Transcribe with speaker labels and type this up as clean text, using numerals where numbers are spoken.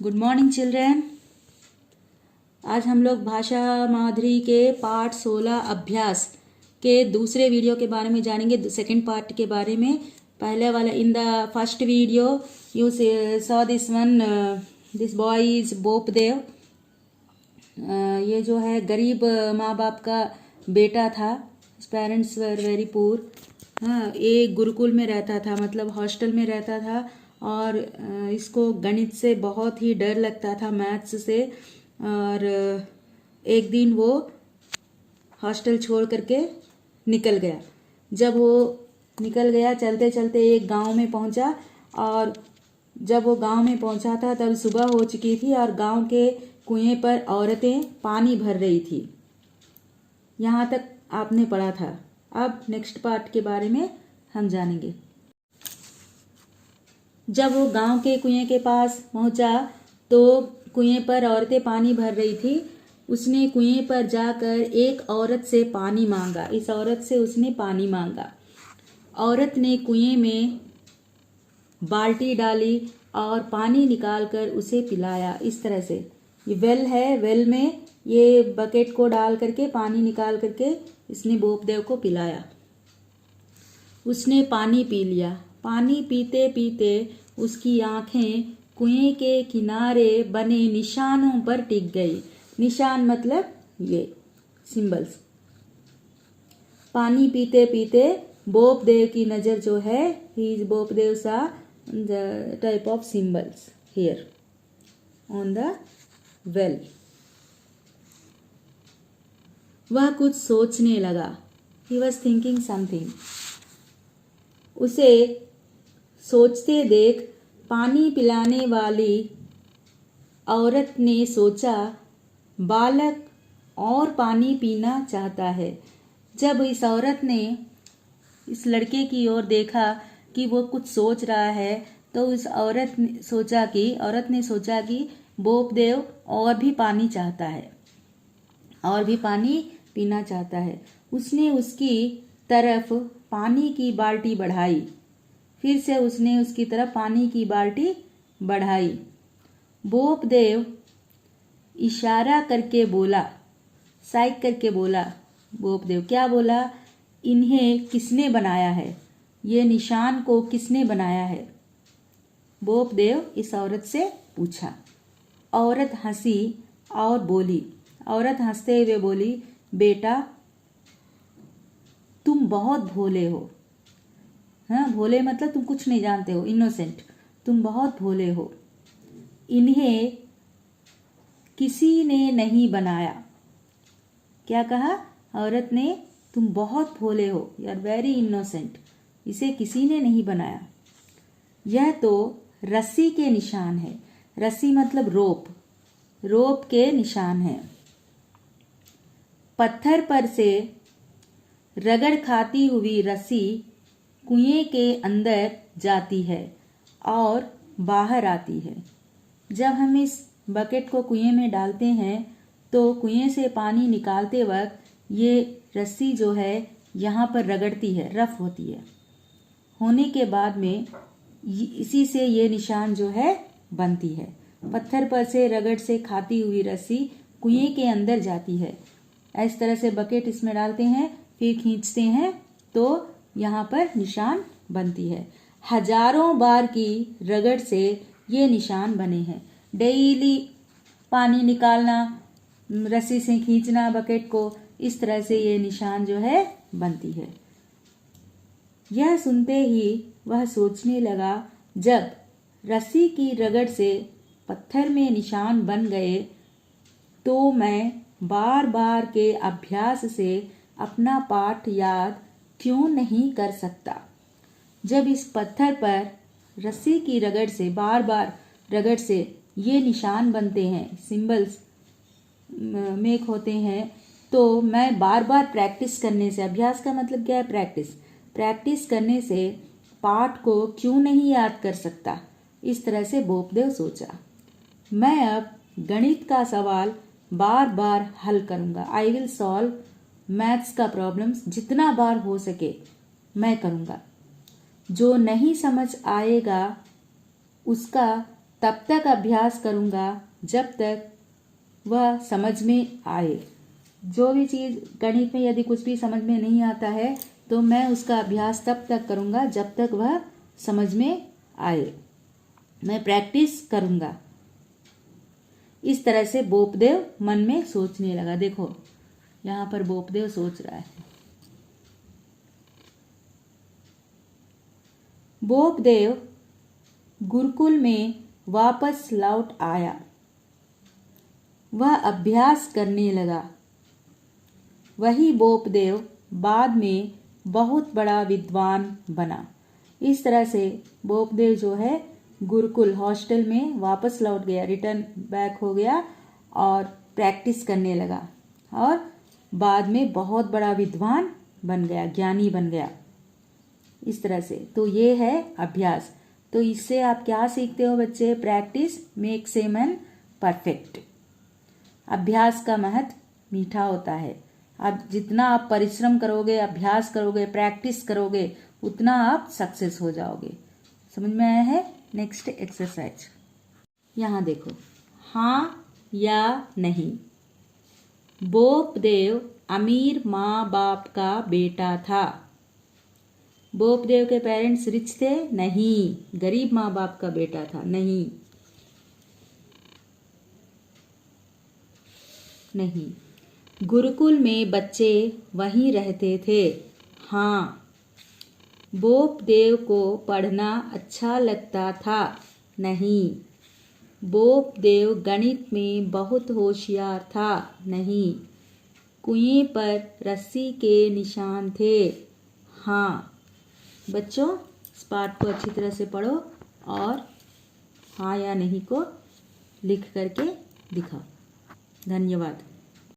Speaker 1: Good morning children. आज हम लोग भाषा माधुरी के पाठ 16 अभ्यास के दूसरे वीडियो के बारे में जानेंगे। सेकंड पार्ट के बारे में पहले वाला in the first video you saw this one, this boy is Bopdev. ये जो है गरीब माँ बाप का बेटा था। Parents were very poor. हाँ, एक गुरुकुल में रहता था, मतलब हॉस्टल में रहता था और इसको गणित से बहुत ही डर लगता था, मैथ्स से। और एक दिन वो हॉस्टल छोड़ करके निकल गया। जब वो निकल गया चलते चलते एक गांव में पहुंचा, और जब वो गांव में पहुंचा था तब सुबह हो चुकी थी और गांव के कुएं पर औरतें पानी भर रही थी। यहाँ तक आपने पढ़ा था। अब नेक्स्ट पार्ट के बारे में हम जानेंगे। जब वो गांव के कुएं के पास पहुंचा तो कुएं पर औरतें पानी भर रही थी। उसने कुएं पर जाकर एक औरत से पानी मांगा। इस औरत से उसने पानी मांगा। औरत ने कुएं में बाल्टी डाली और पानी निकालकर उसे पिलाया। इस तरह से ये वेल है, वेल में ये बकेट को डाल करके पानी निकाल करके इसने बोपदेव को पिलाया। उसने पानी पी लिया। पानी पीते पीते उसकी आंखें कुएं के किनारे बने निशानों पर टिक गई। निशान मतलब ये सिंबल्स। पानी पीते पीते बोपदेव की नजर जो है, ही इज बोपदेव सा the type of symbols here on the well. वह कुछ सोचने लगा। He was thinking something. उसे सोचते देख पानी पिलाने वाली औरत ने सोचा, बालक और पानी पीना चाहता है। जब इस औरत ने इस लड़के की ओर देखा कि वो कुछ सोच रहा है, तो उस औरत ने सोचा कि बोपदेव और भी पानी चाहता है, और भी पानी पीना चाहता है। उसने उसकी तरफ पानी की बाल्टी बढ़ाई। फिर से उसने उसकी तरफ पानी की बाल्टी बढ़ाई। बोपदेव इशारा करके बोला, साइक करके बोला। बोपदेव क्या बोला? इन्हें किसने बनाया है? ये निशान को किसने बनाया है? बोपदेव इस औरत से पूछा। औरत हंसी और बोली। औरत हंसते हुए बोली, बेटा तुम बहुत भोले हो। हाँ, भोले मतलब तुम कुछ नहीं जानते हो, इनोसेंट। तुम बहुत भोले हो। इन्हें किसी ने नहीं बनाया। क्या कहा औरत ने? तुम बहुत भोले हो, यू आर वेरी इनोसेंट। इसे किसी ने नहीं बनाया। यह तो रस्सी के निशान है। रस्सी मतलब रोप। रोप के निशान है। पत्थर पर से रगड़ खाती हुई रस्सी कुएं के अंदर जाती है और बाहर आती है। जब हम इस बकेट को कुएं में डालते हैं तो कुएं से पानी निकालते वक्त ये रस्सी जो है यहाँ पर रगड़ती है, रफ होती है। होने के बाद में इसी से ये निशान जो है बनती है। पत्थर पर से रगड़ से खाती हुई रस्सी कुएं के अंदर जाती है। इस तरह से बकेट इसमें डालते हैं, फिर खींचते हैं तो यहाँ पर निशान बनती है। हजारों बार की रगड़ से ये निशान बने हैं। डेली पानी निकालना, रस्सी से खींचना बकेट को, इस तरह से ये निशान जो है बनती है। यह सुनते ही वह सोचने लगा, जब रस्सी की रगड़ से पत्थर में निशान बन गए तो मैं बार बार के अभ्यास से अपना पाठ याद क्यों नहीं कर सकता। जब इस पत्थर पर रस्सी की रगड़ से, बार बार रगड़ से ये निशान बनते हैं, सिंबल्स मेक होते हैं, तो मैं बार बार प्रैक्टिस करने से, अभ्यास का मतलब क्या है? प्रैक्टिस। प्रैक्टिस करने से पाठ को क्यों नहीं याद कर सकता। इस तरह से बोपदेव सोचा। मैं अब गणित का सवाल बार बार हल करूंगा। आई विल सॉल्व मैथ्स का प्रॉब्लम्स जितना बार हो सके मैं करूंगा। जो नहीं समझ आएगा उसका तब तक अभ्यास करूँगा जब तक वह समझ में आए। जो भी चीज़ गणित में यदि कुछ भी समझ में नहीं आता है तो मैं उसका अभ्यास तब तक करूँगा जब तक वह समझ में आए। मैं प्रैक्टिस करूँगा। इस तरह से बोपदेव मन में सोचने लगा। देखो यहाँ पर बोपदेव सोच रहा है। बोपदेव गुरुकुल में वापस लौट आया। वह अभ्यास करने लगा। वही बोपदेव बाद में बहुत बड़ा विद्वान बना। इस तरह से बोपदेव जो है गुरुकुल हॉस्टल में वापस लौट गया, रिटर्न बैक हो गया और प्रैक्टिस करने लगा और बाद में बहुत बड़ा विद्वान बन गया, ज्ञानी बन गया। इस तरह से तो ये है अभ्यास। तो इससे आप क्या सीखते हो बच्चे? Practice makes a man perfect. अभ्यास का महत्व मीठा होता है। अब जितना आप परिश्रम करोगे, अभ्यास करोगे, प्रैक्टिस करोगे, उतना आप सक्सेस हो जाओगे। समझ में आया है? नेक्स्ट एक्सरसाइज यहाँ देखो, हाँ या नहीं। बोपदेव अमीर माँ बाप का बेटा था। बोपदेव के पेरेंट्स रिच थे? नहीं। गरीब माँ बाप का बेटा था? नहीं। नहीं। गुरुकुल में बच्चे वहीं रहते थे? हाँ। बोपदेव को पढ़ना अच्छा लगता था? नहीं। बोपदेव गणित में बहुत होशियार था? नहीं। कुएं पर रस्सी के निशान थे? हाँ। बच्चों इस पाठ को अच्छी तरह से पढ़ो और हाँ या नहीं को लिख करके दिखाओ। धन्यवाद।